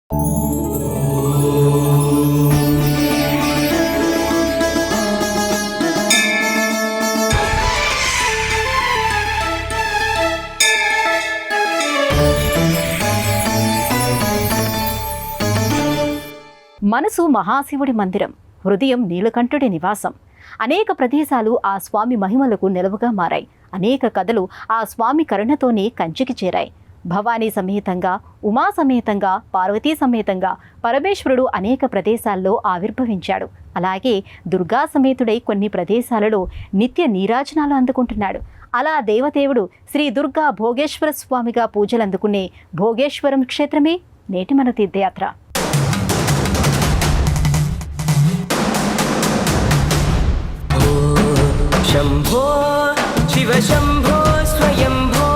మనసు మహాశివుడి మందిరం, హృదయం నీలకంఠుడి నివాసం. అనేక ప్రదేశాలు ఆ స్వామి మహిమలకు నిలవుగా మారాయి. అనేక కథలు ఆ స్వామి కరుణతోనే కంచికి చేరాయి. భవానీ సమేతంగా, ఉమా సమేతంగా, పార్వతీ సమేతంగా పరమేశ్వరుడు అనేక ప్రదేశాల్లో ఆవిర్భవించాడు. అలాగే దుర్గా సమేతుడై కొన్ని ప్రదేశాలలో నిత్య నీరాజనాలు అందుకుంటున్నాడు. అలా దేవదేవుడు శ్రీ దుర్గా భోగేశ్వర స్వామిగా పూజలు అందుకునే భోగేశ్వరం క్షేత్రమే నేటి మన తీర్థయాత్ర. शम्भो शिव शम्भो स्वयम्भो,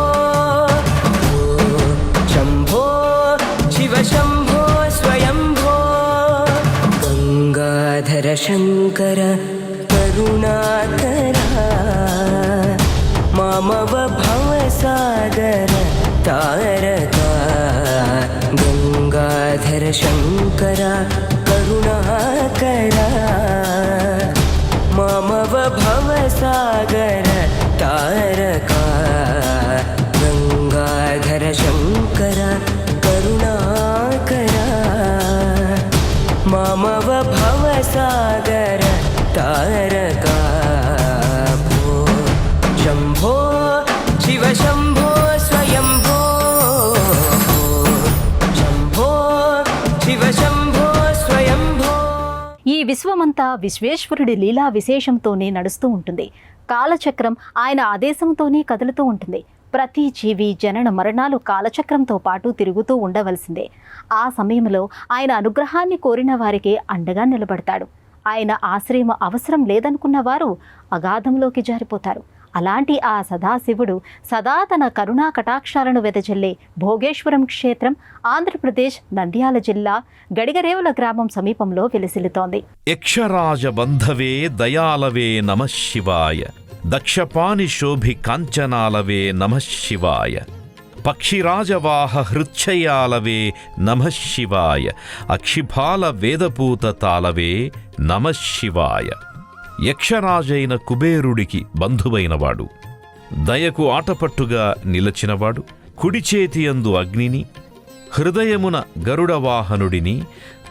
शम्भो शिव शम्भो स्वयम्भो, गंगाधर शंकर करुणाकरा, मामव भवसागर तारका, गंगाधर शंकर करुणाकरा, मामव भवसागर तारका, गंगाधर शंकर करुणाकरा, मामव भवसागर तारका, शंभो शिव शंभो स्वयंभो, शंभो शिव शंभो स्वयंभो. ఈ విశ్వమంతా విశ్వేశ్వరుడి లీలా విశేషంతోనే నడుస్తూ ఉంటుంది. కాలచక్రం ఆయన ఆదేశంతోనే కదులుతూ ఉంటుంది. ప్రతి జీవి జనన మరణాలు కాలచక్రంతో పాటు తిరుగుతూ ఉండవలసిందే. ఆ సమయంలో ఆయన అనుగ్రహాన్ని కోరిన వారికే అండగా నిలబడతాడు. ఆయన ఆశ్రయం అవసరం లేదనుకున్న వారు అగాధంలోకి జారిపోతారు. అలాంటి ఆ సదాశివుడు సదా తన కరుణా కటాక్షాలను వెదజల్లే భోగేశ్వరం క్షేత్రం ఆంధ్రప్రదేశ్ నంద్యాల జిల్లా గడిగరేవుల గ్రామం సమీపంలో వెలిసిల్లుతోంది. యక్షరాజ బంధవే దయాలవే నమః శివాయ, దక్షపాణి శోభి కాంచనాలవే నమః శివాయ, పక్షిరాజవాహ హృచ్ఛయాలవే నమః శివాయ, అక్షిపాల వేదపూత తాళవే నమః శివాయ. యక్షరాజైన కుబేరుడికి బంధువైనవాడు, దయకు ఆటపట్టుగా నిలచినవాడు, కుడిచేతియందు అగ్నిని, హృదయమున గరుడవాహనుడిని,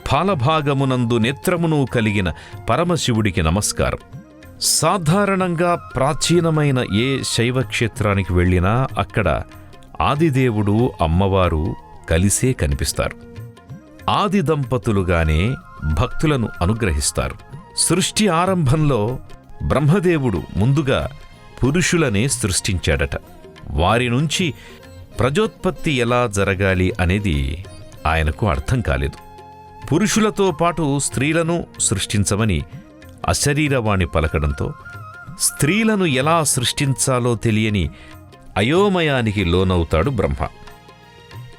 ఫాలభాగమునందు నేత్రమును కలిగిన పరమశివుడికి నమస్కారం. సాధారణంగా ప్రాచీనమైన ఏ శైవక్షేత్రానికి వెళ్ళినా అక్కడ ఆదిదేవుడు అమ్మవారు కలిసే కనిపిస్తారు. ఆది దంపతులుగానే భక్తులను అనుగ్రహిస్తారు. సృష్టి ఆరంభంలో బ్రహ్మదేవుడు ముందుగా పురుషులనే సృష్టించాడట. వారి నుంచి ప్రజోత్పత్తి ఎలా జరగాలి అనేది ఆయనకు అర్థం కాలేదు. పురుషులతో పాటు స్త్రీలను సృష్టించమని అశరీరవాణి పలకడంతో స్త్రీలను ఎలా సృష్టించాలో తెలియని అయోమయానికి లోనవుతాడు బ్రహ్మ.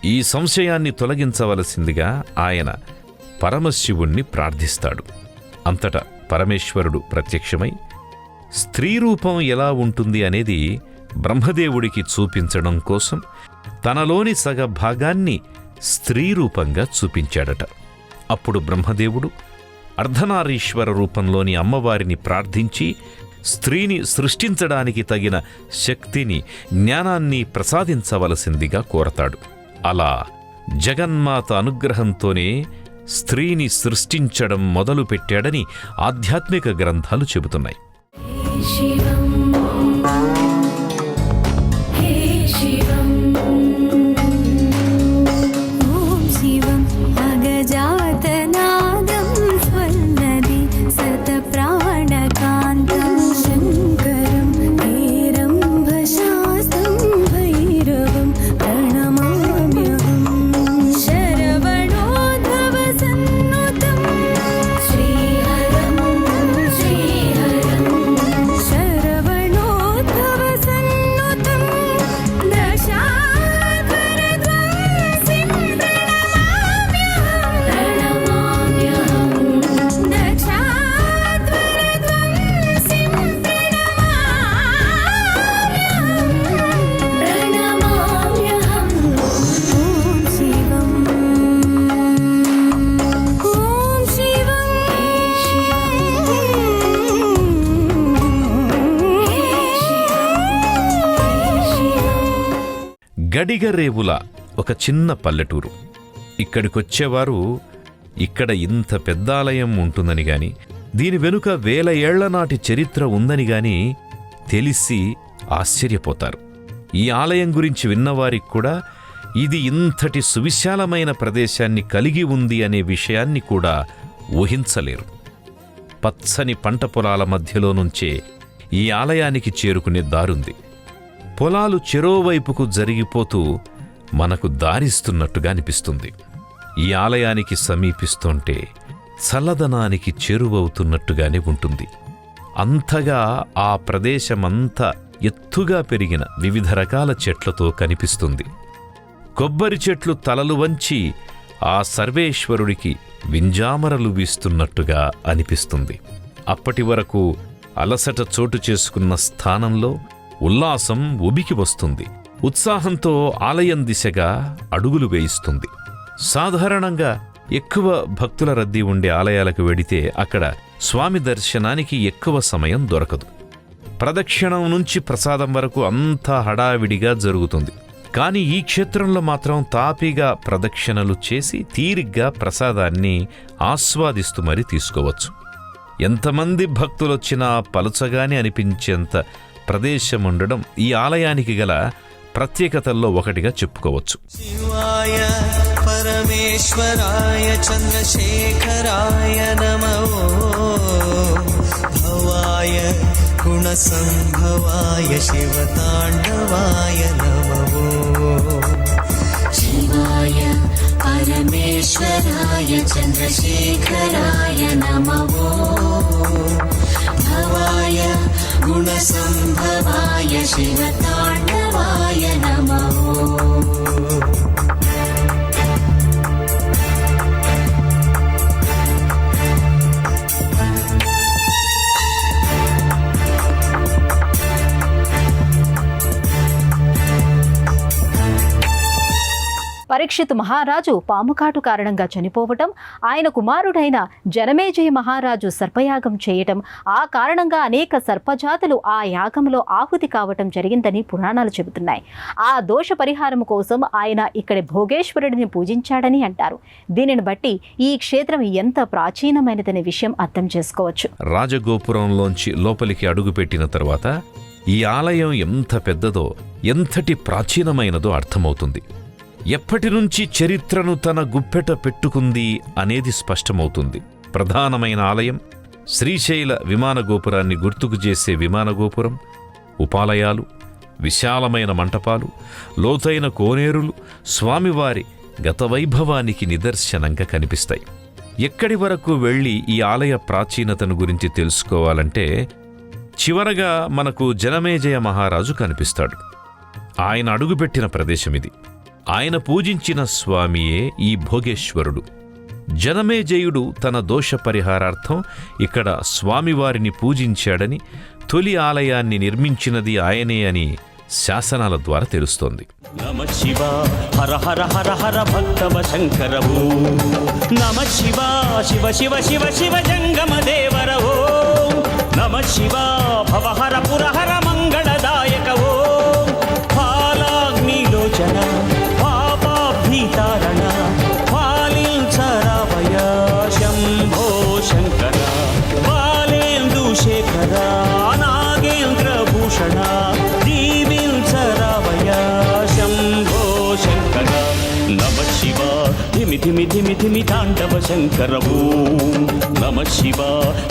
ఈ సంశయాన్ని తొలగించవలసిందిగా ఆయన పరమశివుణ్ణి ప్రార్థిస్తాడు. అంతటా పరమేశ్వరుడు ప్రత్యక్షమై స్త్రీ రూపం ఎలా ఉంటుంది అనేది బ్రహ్మదేవుడికి చూపించడం కోసం తనలోని సగ భాగాన్ని స్త్రీ రూపంగా చూపించాడట. అప్పుడు బ్రహ్మదేవుడు అర్ధనారీశ్వర రూపంలోని అమ్మవారిని ప్రార్థించి స్త్రీని సృష్టించడానికి తగిన శక్తిని, జ్ఞానాన్ని ప్రసాదించవలసిందిగా కోరతాడు. అలా జగన్మాత అనుగ్రహంతోనే స్త్రీని సృష్టించడం మొదలుపెట్టాడని ఆధ్యాత్మిక గ్రంథాలు చెబుతున్నాయి. श्रीहरं గడిగరేవుల ఒక చిన్న పల్లెటూరు. ఇక్కడికొచ్చేవారు ఇక్కడ ఇంత పెద్ద ఆలయం ఉంటుందని గాని, దీని వెనుక 1000 ఏళ్ల నాటి చరిత్ర ఉందని గాని తెలిసి ఆశ్చర్యపోతారు. ఈ ఆలయం గురించి విన్నవారికి కూడా ఇది ఇంతటి సువిశాలమైన ప్రదేశాన్ని కలిగి ఉంది అనే విషయాన్ని కూడా ఊహించలేరు. పచ్చని పంట పొలాల మధ్యలో నుంచే ఈ ఆలయానికి చేరుకునే దారుంది. పొలాలు చెరోవైపుకు జరిగిపోతూ మనకు దారిస్తున్నట్టుగా అనిపిస్తుంది. ఈ ఆలయానికి సమీపిస్తుంటే చల్లదనానికి చేరువవుతున్నట్టుగానే ఉంటుంది. అంతగా ఆ ప్రదేశమంతా ఎత్తుగా పెరిగిన వివిధ రకాల చెట్లతో కనిపిస్తుంది. కొబ్బరి చెట్లు తలలు వంచి ఆ సర్వేశ్వరుడికి వింజామరలు వీస్తున్నట్టుగా అనిపిస్తుంది. అప్పటి వరకు అలసట చోటు చేసుకున్న స్థానంలో ఉల్లాసం ఉబికి వస్తుంది. ఉత్సాహంతో ఆలయం దిశగా అడుగులు వేయిస్తుంది. సాధారణంగా ఎక్కువ భక్తుల రద్దీ ఉండే ఆలయాలకు వెడితే అక్కడ స్వామి దర్శనానికి ఎక్కువ సమయం దొరకదు. ప్రదక్షిణం నుంచి ప్రసాదం వరకు అంతా హడావిడిగా జరుగుతుంది. కానీ ఈ క్షేత్రంలో మాత్రం తాపీగా ప్రదక్షిణలు చేసి తీరిగ్గా ప్రసాదాన్ని ఆస్వాదిస్తూ మరీ తీసుకోవచ్చు. ఎంతమంది భక్తులొచ్చినా పలుచగానే అనిపించేంత ప్రదేశముండడం ఈ ఆలయానికి గల ప్రత్యేకతల్లో ఒకటిగా చెప్పుకోవచ్చు. శివాయ పరమేశ్వరాయ చంద్రశేఖరాయ నమో భవాయ గుణసంభవాయ శివతాండవాయ నమో శివాయ పరమేశ్వరాయ చంద్రశేఖరాయ నమో భవాయ గుణసంభవాయ శివతాండవాయ నమో. పరీక్షిత్ మహారాజు పాముకాటు కారణంగా చనిపోవటం, ఆయన కుమారుడైన జనమేజయ మహారాజు సర్పయాగం చేయటం, ఆ కారణంగా అనేక సర్పజాతులు ఆ యాగంలో ఆహుతి కావటం జరిగిందని పురాణాలు చెబుతున్నాయి. ఆ దోష పరిహారం కోసం ఆయన ఇక్కడి భోగేశ్వరుడిని పూజించాడని అంటారు. దీనిని బట్టి ఈ క్షేత్రం ఎంత ప్రాచీనమైనదనే విషయం అర్థం చేసుకోవచ్చు. రాజగోపురంలోంచి లోపలికి అడుగుపెట్టిన తర్వాత ఈ ఆలయం ఎంత పెద్దదో, ఎంతటి ప్రాచీనమైనదో అర్థమవుతుంది. ఎప్పటి నుంచి చరిత్రను తన గుప్పెట పెట్టుకుంది అనేది స్పష్టమవుతుంది. ప్రధానమైన ఆలయం, శ్రీశైల విమానగోపురాన్ని గుర్తుకు చేసే విమానగోపురం, ఉపాలయాలు, విశాలమైన మంటపాలు, లోతైన కోనేరులు స్వామివారి గతవైభవానికి నిదర్శనంగా కనిపిస్తాయి. ఎక్కడి వరకు వెళ్ళి ఈ ఆలయ ప్రాచీనతను గురించి తెలుసుకోవాలంటే చివరగా మనకు జనమేజయ మహారాజు కనిపిస్తాడు. ఆయన అడుగుపెట్టిన ప్రదేశమిది. ఆయన పూజించిన స్వామియే ఈ భోగేశ్వరుడు. జనమేజయుడు తన దోష పరిహారార్థం ఇక్కడ స్వామివారిని పూజించాడని, తొలి ఆలయాన్ని నిర్మించినది ఆయనే అని శాసనాల ద్వారా తెలుస్తోంది. నమ శివ హర హర హర హర భక్తవ శంకరవో నమ శివ శివ శివ శివ శివ జంగమ దేవరవో నమ శివ భవహర పురహర మంగళదాయకవో ఫాలాగ్నిలోచన పాపాభీతారణ పాలించరావయ శంభో శంకర బాలేందు శేఖర నాగేంద్ర భూషణ నమ శివ ధిమి ధిమి ధిమి ధిమి తాండవ శంకరవో నమ శివ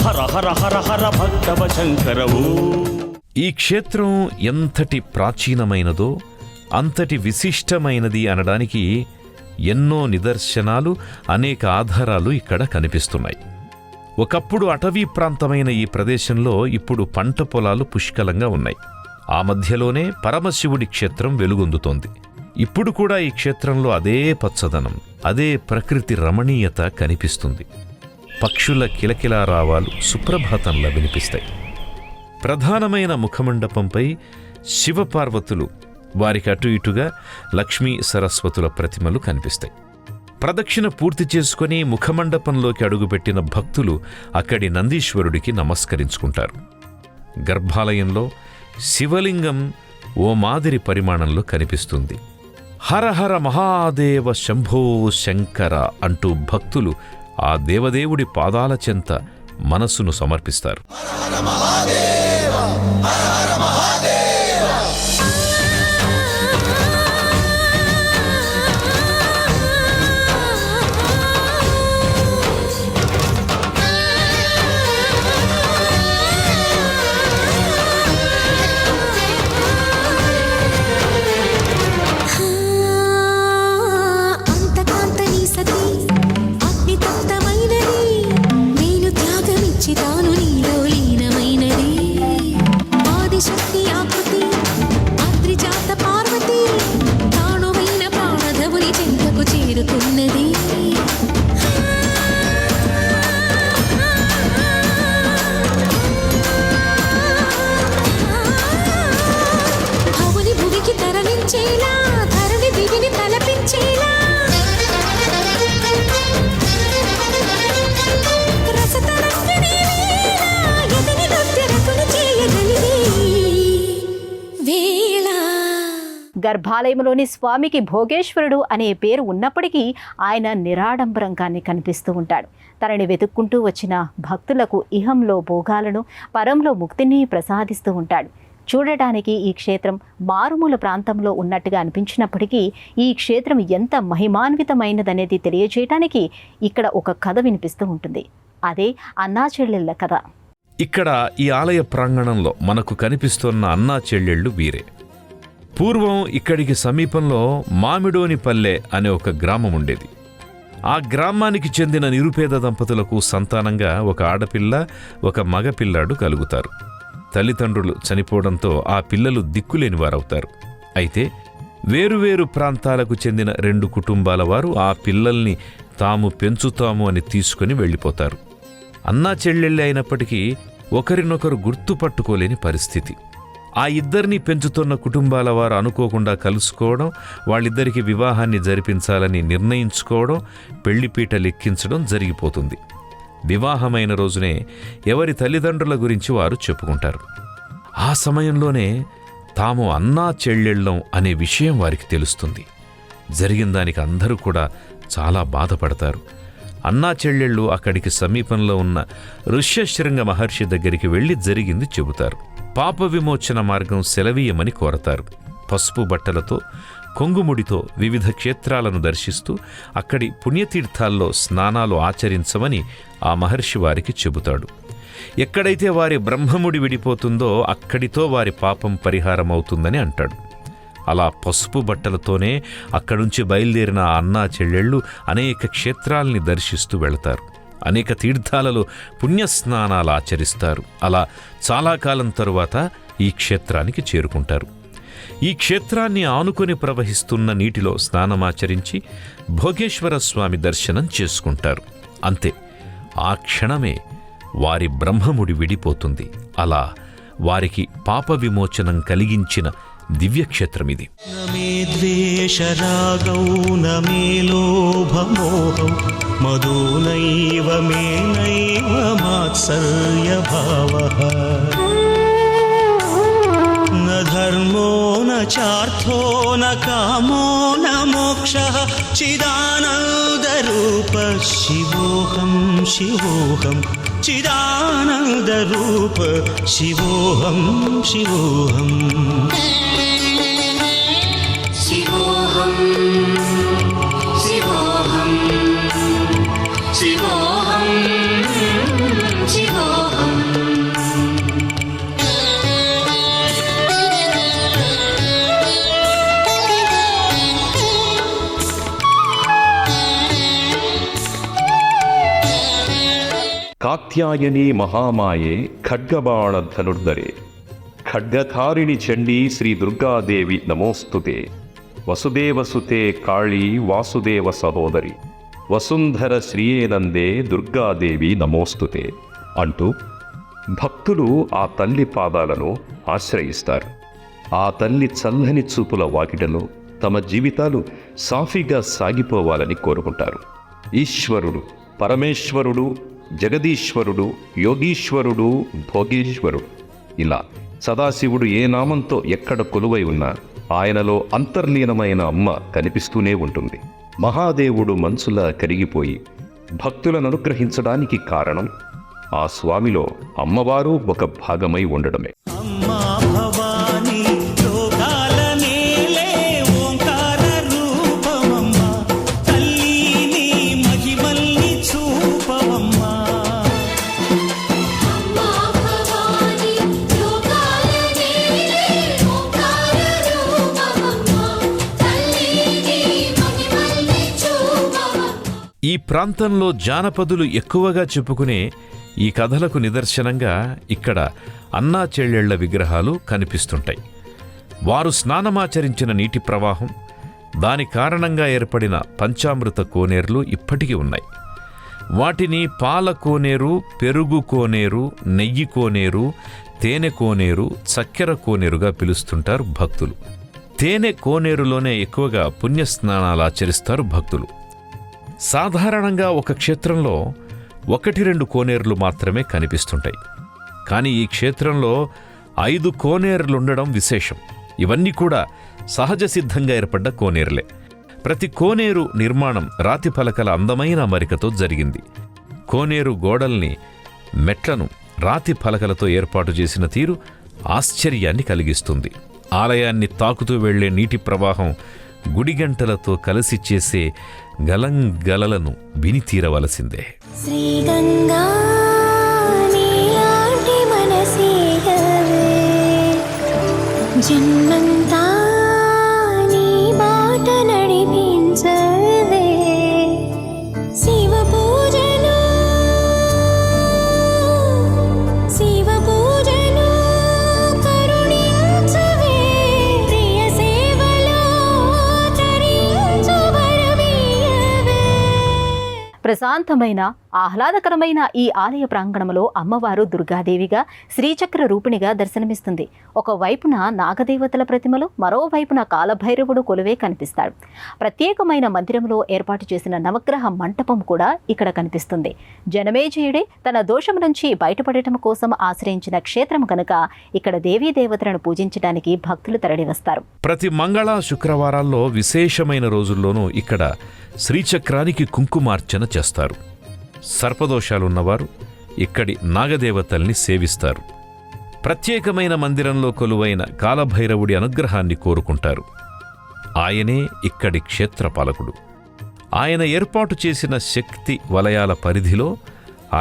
హర హర హర హర భక్తవ శంకరవో. ఈ క్షేత్రం ఎంతటి ప్రాచీనమైనదో అంతటి విశిష్టమైనది అనడానికి ఎన్నో నిదర్శనాలు, అనేక ఆధారాలు ఇక్కడ కనిపిస్తున్నాయి. ఒకప్పుడు అటవీ ప్రాంతమైన ఈ ప్రదేశంలో ఇప్పుడు పంట పొలాలు పుష్కలంగా ఉన్నాయి. ఆ మధ్యలోనే పరమశివుడి క్షేత్రం వెలుగొందుతోంది. ఇప్పుడు కూడా ఈ క్షేత్రంలో అదే పచ్చదనం, అదే ప్రకృతి రమణీయత కనిపిస్తుంది. పక్షుల కిలకిలారావాలు సుప్రభాతంలా వినిపిస్తాయి. ప్రధానమైన ముఖమండపంపై శివపార్వతులు, వారికి అటు ఇటుగా లక్ష్మీ సరస్వతుల ప్రతిమలు కనిపిస్తాయి. ప్రదక్షిణ పూర్తి చేసుకుని ముఖమండపంలోకి అడుగుపెట్టిన భక్తులు అక్కడి నందీశ్వరుడికి నమస్కరించుకుంటారు. గర్భాలయంలో శివలింగం ఓ మాదిరి పరిమాణంలో కనిపిస్తుంది. హర హర మహాదేవ శంభో శంకర అంటూ భక్తులు ఆ దేవదేవుడి పాదాల చెంత మనస్సును సమర్పిస్తారు. అంతకాంతని సతి అగ్నితప్తమైనది, నేను త్యాగమిచ్చి తాను నీలో లీనమైనది. ఆదిశక్తి ఆకృతి అద్రిజాత పార్వతి, తానువైన ప్రాణధవుని చెంతకు చేరుకున్నది. భవుని భువికి తరలించేలా, ధరణి దివిని తలపించేలా, రసతరంగిణి వేళ, ఎదిని నృత్యరతులు చేయగలిగే వేళ. గర్భాలయంలోని స్వామికి భోగేశ్వరుడు అనే పేరు ఉన్నప్పటికీ ఆయన నిరాడంబరంగానే కనిపిస్తూ ఉంటాడు. తనని వెతుక్కుంటూ వచ్చిన భక్తులకు ఇహంలో భోగాలను, పరంలో ముక్తిని ప్రసాదిస్తూ ఉంటాడు. చూడటానికి ఈ క్షేత్రం మారుమూల ప్రాంతంలో ఉన్నట్టుగా అనిపించినప్పటికీ ఈ క్షేత్రం ఎంత మహిమాన్వితమైనదనేది తెలియజేయటానికి ఇక్కడ ఒక కథ వినిపిస్తూ ఉంటుంది. అదే అన్నా చెల్లెళ్ళ కథ. ఇక్కడ ఈ ఆలయ ప్రాంగణంలో మనకు కనిపిస్తున్న అన్నా చెల్లెళ్ళు వీరే. పూర్వం ఇక్కడికి సమీపంలో మామిడోనిపల్లె అనే ఒక గ్రామం ఉండేది. ఆ గ్రామానికి చెందిన నిరుపేద దంపతులకు సంతానంగా ఒక ఆడపిల్ల, ఒక మగపిల్లాడు కలుగుతారు. తల్లిదండ్రులు చనిపోవడంతో ఆ పిల్లలు దిక్కులేని వారవుతారు. అయితే వేరువేరు ప్రాంతాలకు చెందిన 2 కుటుంబాల వారు ఆ పిల్లల్ని తాము పెంచుతాము అని తీసుకుని వెళ్ళిపోతారు. అన్నా చెల్లెళ్ళే అయినప్పటికీ ఒకరినొకరు గుర్తుపట్టుకోలేని పరిస్థితి. ఆ ఇద్దరిని పెంచుతున్న కుటుంబాల వారు అనుకోకుండా కలుసుకోవడం, వాళ్ళిద్దరికీ వివాహాన్ని జరిపించాలని నిర్ణయించుకోవడం, పెళ్లిపీట లెక్కించడం జరిగిపోతుంది. వివాహమైన రోజునే ఎవరి తల్లిదండ్రుల గురించి వారు చెప్పుకుంటారు. ఆ సమయంలోనే తాము అన్నా చెల్లెళ్ళం అనే విషయం వారికి తెలుస్తుంది. జరిగిన దానికి అందరూ కూడా చాలా బాధపడతారు. అన్నా చెల్లెళ్ళు అక్కడికి సమీపంలో ఉన్న ఋష్యశృంగ మహర్షి దగ్గరికి వెళ్లి జరిగింది చెబుతారు. పాప విమోచన మార్గం సెలవీయమని కోరతారు. పసుపు బట్టలతో, కొంగుముడితో వివిధ క్షేత్రాలను దర్శిస్తూ అక్కడి పుణ్యతీర్థాల్లో స్నానాలు ఆచరించమని ఆ మహర్షి వారికి చెబుతాడు. ఎక్కడైతే వారి బ్రహ్మముడి విడిపోతుందో అక్కడితో వారి పాపం పరిహారమవుతుందని అంటాడు. అలా పసుపు బట్టలతోనే అక్కడుంచి బయలుదేరిన ఆ అన్నా చెల్లెళ్ళు అనేక క్షేత్రాల్ని దర్శిస్తూ వెళతారు. అనేక తీర్థాలలో పుణ్యస్నానాలు ఆచరిస్తారు. అలా చాలా కాలం తరువాత ఈ క్షేత్రానికి చేరుకుంటారు. ఈ క్షేత్రాన్ని ఆనుకొని ప్రవహిస్తున్న నీటిలో స్నానమాచరించి భోగేశ్వర స్వామి దర్శనం చేసుకుంటారు. అంతే, ఆ క్షణమే వారి బ్రహ్మముడి విడిపోతుంది. అలా వారికి పాప విమోచనం కలిగించిన దివ్యక్షేత్రమిది. మే ద్వేషరాగౌ మే లోభమోహౌ మదో నైవ మే నైవ మాత్సర్యభావః న ధర్మో న చార్థో న కామో న మోక్షః చిదానందరూప శివోహం శివోహం చిదానందరూప శివోహం శివోహం శివోహం శివోహం శివోహం శివోహం. కాత్యాయని మహామాయే ఖడ్గబాణధనుర్ధరే ఖడ్గధారిణి చండీ శ్రీ దుర్గాదేవి నమోస్తుతే వసుదేవసుతే కాళీ వాసుదేవ సహోదరి వసుంధర శ్రీయేనందే దుర్గాదేవి నమోస్తుతే అంటూ భక్తులు ఆ తల్లి పాదాలను ఆశ్రయిస్తారు. ఆ తల్లి చల్లని చూపుల వాకిటలో తమ జీవితాలు సాఫీగా సాగిపోవాలని కోరుకుంటారు. ఈశ్వరుడు, పరమేశ్వరుడు, జగదీశ్వరుడు, యోగీశ్వరుడు, భోగేశ్వరుడు ఇలా సదాశివుడు ఏ నామంతో ఎక్కడ కొలువై ఉన్నా ఆయనలో అంతర్లీనమైన అమ్మ కనిపిస్తూనే ఉంటుంది. మహాదేవుడు మనసులా కరిగిపోయి భక్తులను అనుగ్రహించడానికి కారణం ఆ స్వామిలో అమ్మవారు ఒక భాగమై ఉండడమే. అమ్మా భవాని లోకాల నేలే ఓంకార రూపమమ్మా, తల్లి నీ మహిమల్ని చూపవమ్మా. అమ్మా భవాని లోకాల నేలే ఓంకార రూపమమ్మా, తల్లి నీ మహిమల్ని చూపవమ్మా. ఈ ప్రాంతంలో జానపదులు ఎక్కువగా చెప్పుకునే ఈ కథలకు నిదర్శనంగా ఇక్కడ అన్నా చెల్లెళ్ల విగ్రహాలు కనిపిస్తుంటాయి. వారు స్నానమాచరించిన నీటి ప్రవాహం, దాని కారణంగా ఏర్పడిన పంచామృత కోనేరులు ఇప్పటికీ ఉన్నాయి. వాటిని పాల కోనేరు, పెరుగు కోనేరు, నెయ్యి కోనేరు, తేనె కోనేరు, చక్కెర కోనేరుగా పిలుస్తుంటారు భక్తులు. తేనె కోనేరులోనే ఎక్కువగా పుణ్యస్నానాలు ఆచరిస్తారు భక్తులు. సాధారణంగా ఒక క్షేత్రంలో 1-2 కోనేరులు మాత్రమే కనిపిస్తుంటాయి. కానీ ఈ క్షేత్రంలో 5 కోనేరులుండడం విశేషం. ఇవన్నీ కూడా సహజ సిద్ధంగా ఏర్పడ్డ కోనేరులే. ప్రతి కోనేరు నిర్మాణం రాతి పలకల అందమైన అమరికతో జరిగింది. కోనేరు గోడల్ని, మెట్లను రాతి పలకలతో ఏర్పాటు చేసిన తీరు ఆశ్చర్యాన్ని కలిగిస్తుంది. ఆలయాన్ని తాకుతూ వెళ్లే నీటి ప్రవాహం గుడిగంటలతో కలిసి చేసే గలంగలలను విని తీరవలసిందే. శ్రీగంగా నీలాంటి మనసీగవే, జన్మంతా నీ బాట నడిపించవే. శివ పూజలు కరుణించవే, ప్రియ సేవలో తరించబడవీయవే. ప్రశాంతమైన ఆహ్లాదకరమైన ఈ ఆలయ ప్రాంగణంలో అమ్మవారు దుర్గాదేవిగా, శ్రీచక్ర రూపిణిగా దర్శనమిస్తుంది. ఒకవైపున నాగదేవతల ప్రతిమలు, మరోవైపున కాలభైరవుడు కొలువే కనిపిస్తాడు. ప్రత్యేకమైన మందిరంలో ఏర్పాటు చేసిన నవగ్రహ మంటపం కూడా ఇక్కడ కనిపిస్తుంది. జనమేజయుడే తన దోషం నుంచి బయటపడటం కోసం ఆశ్రయించిన క్షేత్రం కనుక ఇక్కడ దేవీ దేవతలను పూజించడానికి భక్తులు తరలివస్తారు. ప్రతి మంగళ, శుక్రవారాల్లో విశేషమైన రోజుల్లోనూ ఇక్కడ శ్రీచక్రానికి కుంకుమార్చన చేస్తారు. సర్పదోషాలున్నవారు ఇక్కడి నాగదేవతల్ని సేవిస్తారు. ప్రత్యేకమైన మందిరంలో కొలువైన కాలభైరవుడి అనుగ్రహాన్ని కోరుకుంటారు. ఆయనే ఇక్కడి క్షేత్రపాలకుడు. ఆయన ఏర్పాటు చేసిన శక్తి వలయాల పరిధిలో,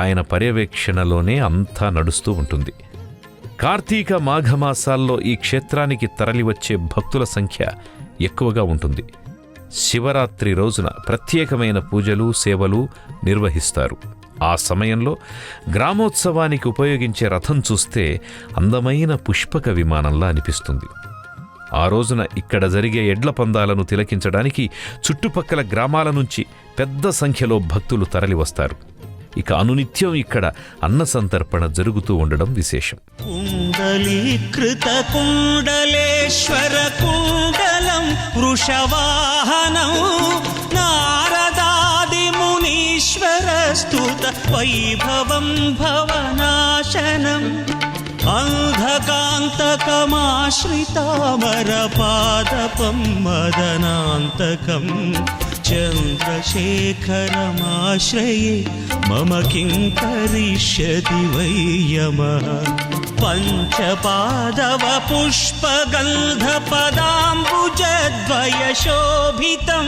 ఆయన పర్యవేక్షణలోనే అంతా నడుస్తూ ఉంటుంది. కార్తీక మాఘమాసాల్లో ఈ క్షేత్రానికి తరలివచ్చే భక్తుల సంఖ్య ఎక్కువగా ఉంటుంది. శివరాత్రి రోజున ప్రత్యేకమైన పూజలు, సేవలు నిర్వహిస్తారు. ఆ సమయంలో గ్రామోత్సవానికి ఉపయోగించే రథం చూస్తే అందమైన పుష్పక విమానంలా అనిపిస్తుంది. ఆ రోజున ఇక్కడ జరిగే ఎడ్ల పందాలను తిలకించడానికి చుట్టుపక్కల గ్రామాల నుంచి పెద్ద సంఖ్యలో భక్తులు తరలివస్తారు. ఇక అనునిత్యం ఇక్కడ అన్న సంతర్పణ జరుగుతూ ఉండడం విశేషం. కుండలీకృత కుండలేశ్వర కుండలం వృషవాహనం నారదాది మునీశ్వర స్తుత వైభవం భవనాశనం అంధకాంతకమాశ్రితామరపాదపం మదనాంతకం చంద్రశేఖరమాశ్రయే మమ కిం కరిష్యతి వై యమః పంచపాదవ పుష్పగంధపదాంబుజద్వయశోభితం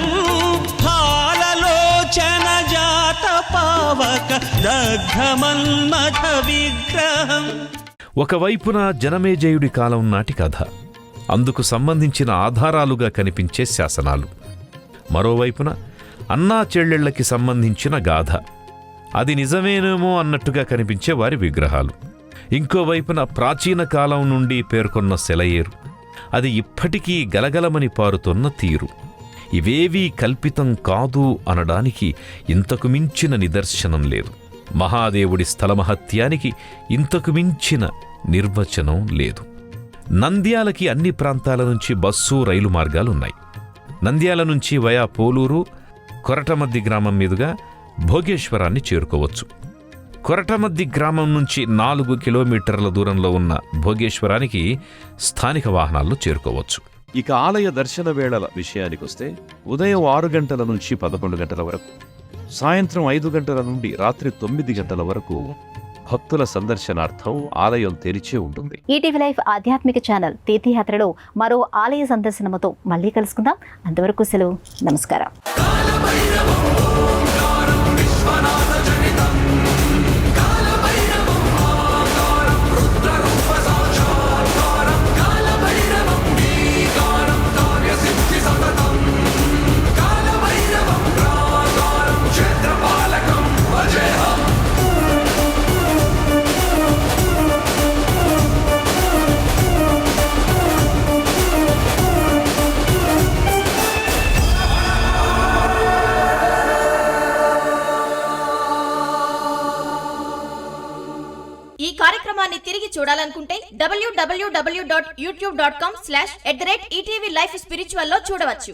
ఫాలలోచన జాత పావక దగ్ధమన్మథ విగ్రహం. ఒకవైపున జనమేజయుడి కాలం నాటి కథ, అందుకు సంబంధించిన ఆధారాలుగా కనిపించే శాసనాలు. మరోవైపున అన్నా చెల్లెళ్లకి సంబంధించిన గాథ, అది నిజమేనేమో అన్నట్టుగా కనిపించే వారి విగ్రహాలు. ఇంకోవైపున ప్రాచీన కాలం నుండి పేర్కొన్న సెలయేరు, అది ఇప్పటికీ గలగలమని పారుతున్న తీరు. ఇవేవీ కల్పితం కాదు అనడానికి ఇంతకు మించిన నిదర్శనం లేదు. మహాదేవుడి స్థలమహత్యానికి ఇంతకు మించిన నిర్వచనం లేదు. నంద్యాలకి అన్ని ప్రాంతాల నుంచి బస్సు, రైలు మార్గాలున్నాయి. నంద్యాల నుంచి వయా పోలూరు, కొరటమద్ది గ్రామం మీదుగా భోగేశ్వరాన్ని చేరుకోవచ్చు. కొరటమద్ది గ్రామం నుంచి 4 కిలోమీటర్ల దూరంలో ఉన్న భోగేశ్వరానికి స్థానిక వాహనాల్లో చేరుకోవచ్చు. ఇక ఆలయ దర్శన వేళల విషయానికొస్తే ఉదయం 6 గంటల నుంచి 11 గంటల వరకు, సాయంత్రం 5 గంటల నుండి రాత్రి 9 గంటల వరకు భక్తుల సందర్శనార్థం ఆలయం తెరిచే ఉంటుంది. ఈటీవీ లైఫ్ ఆధ్యాత్మిక ఛానల్ తీర్థయాత్రలో మరో ఆలయ సందర్శనముతో మళ్ళీ కలుసుకుందాం. అంతవరకు సెలవు. నమస్కారం. ఈ కార్యక్రమాన్ని తిరిగి చూడాలనుకుంటే www.youtube.com/@ETV Life Spiritual లో చూడవచ్చు.